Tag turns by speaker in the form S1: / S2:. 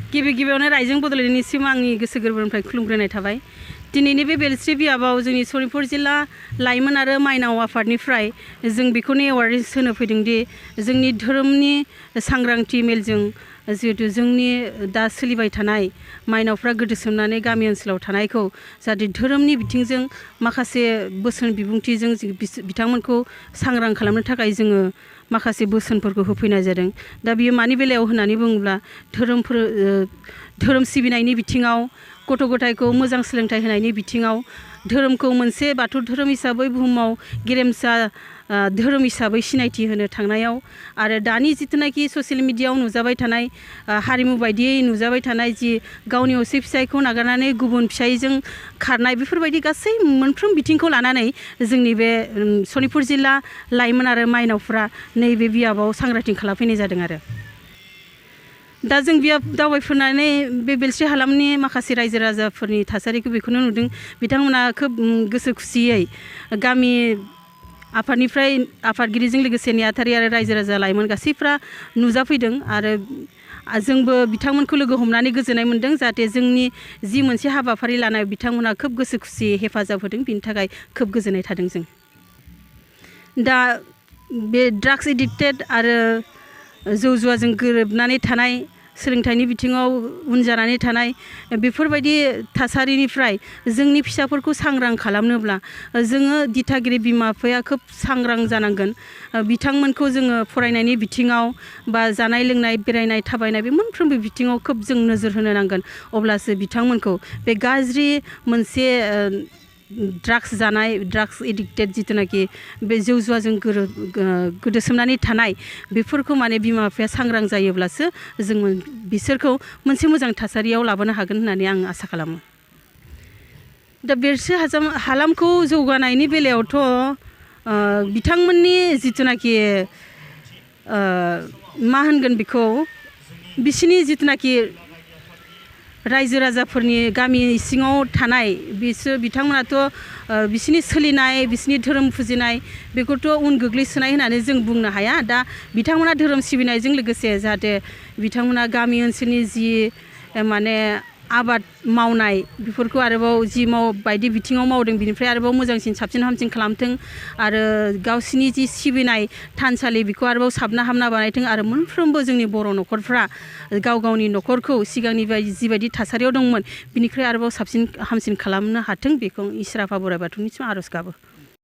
S1: गिबि गिबियावनो रायजों बड'लेण्डनिसिम आंनि गोसो गोरबोनिफ्राय खुलुमग्रोनाय थाबाय। दिनैनि बे बेलस्रि बियाबाव जोंनि सनितपुर जिल्ला लाइमोन आरो माइनाव आफादनिफ्राय जों बेखौनो एवारनेस होनो फैदों दि जोंनि धोरोमनि सांग्रांथि मेलजों जिहेतु जोंनि दा सोलिबाय थानाय माइनावफ्रा गोदोसोमनानै गामि ओनसोलाव थानायखौ जाहाथे धोरोमनि बिथिंजों माखासे बोसोन बिबुंथिजों बिथांमोनखौ सांग्रां खालामनो थाखाय जोङो माखासे बोसोनफोरखौ होफैनाय जादों। दा बियो मानि बेलायाव होननानै बुङोब्ला धोरोम सिबिनायनि बिथिङाव, गथ' गथायखौ मोजां सोलोंथाइ होनायनि बिथिङाव, धोरोमखौ मोनसे बाथौ धोरोम हिसाबै बुहुमाव गेरेमसा धोरोम हिसाबै सिनायथि होनो थांनायाव आरो दानि जिथुनाखि ससियेल मिडियायाव नुजाबाय थानाय हारिमु बायदियै नुजाबाय थानाय जि गावनि असे फिसायखौ नागारनानै गुबुन फिसायजों खारनाय बेफोरबायदि गासै मोनफ्रोम बिथिंखौ लानानै जोंनि बे सनितपुर जिल्ला लाइमोन आरो माइनावफ्रा नैबे बियाबाव सांग्रांथि खालामफैनाय जादों आरो दा जों बियाब दावबायफोरनानै बे बेलस्रि हालामनि माखासे रायजो राजाफोरनि थासारिखौ बेखौनो नुदों। बिथांमोना खोब गोसो खुसियै गामि आफादनिफ्राय आफादगिरिजों लोगोसे नेहाथारि आरो रायजो राजा लाइमोन गासैफ्रा नुजाफैदों आरो जोंबो बिथांमोनखौ लोगो हमनानै गोजोननाय मोन्दों। जाहाथे जोंनि जि मोनसे हाबाफारि लानाय बिथांमोना खोब गोसो खुसियै हेफाजाब होदों, बिनि थाखाय खोब गोजोननाय थादों जों। दा बे ड्राग्स एडिक्टेड आरो जौ जुवाजों गोरोबनानै थानाय, सोलोंथाइनि बिथिङाव उन जानानै थानाय बेफोरबायदि थासारिनिफ्राय जोंनि फिसाफोरखौ सांग्रां खालामनोब्ला जोङो दिथागिरि बिमा बिफाया खोब सांग्रां जानांगोन। बिथांमोनखौ जोङो फरायनायनि बिथिङाव बा जानाय लोंनाय, बेरायनाय, थाबायनाय बे मोनफ्रोमबो बिथिङाव खोब जों नोजोर होनो नांगोन। अब्लासो बिथांमोनखौ बे गाज्रि मोनसे ड्राग्स जानाय, ड्राग्स एडिक्टेड जिथुनाखि बे जौ जुवाजों गोदोसोमनानै थानाय बेफोरखौ माने बिमा बिफाया सांग्रां जायोब्लासो जों बिसोरखौ मोनसे मोजां थासारियाव लाबोनो हागोन होननानै आं आसा खालामो। दा बेलस्रि हालामखौ जौगानायनि बेलायावथ' बिथांमोननि जिथुनाखि मा होनगोन बेखौ, बिसिनि जिथुनाखि रायजो राजाफोरनि गामि सिङाव थानाय बिथांमोनाथ' बिसिनि सोलिनाय, बिसिनि धोरोम फुजिनाय बेखौथ' उन गोग्लैसोनाय होननानै जों बुंनो हाया। दा बिथांमोना धोरोम सिबिनायजों लोगोसे जाहाथे बिथांमोना गामि ओनसोलनि जि माने आबाद मावनाय बेफोरखौ आरोबाव जि बायदि बिथिङाव मावदों बिनिफ्राय आरोबाव मोजांसिन साबसिन हामसिन खालामथों आरो गावसिनि जि सिबिनाय थानसालि बेखौ आरोबाव साबना हामना बानायथों आरो मोनफ्रोमबो जोंनि बर' न'खरफ्रा गाव गावनि न'खरखौ सिगांनि जिबायदि थासारियाव दंमोन बिनिख्रुइ आरोबाव साबसिन हामसिन खालामनो हाथों, बेखौ इसोर आफा बोराइ बाथौनिसिम आर'ज गाबो।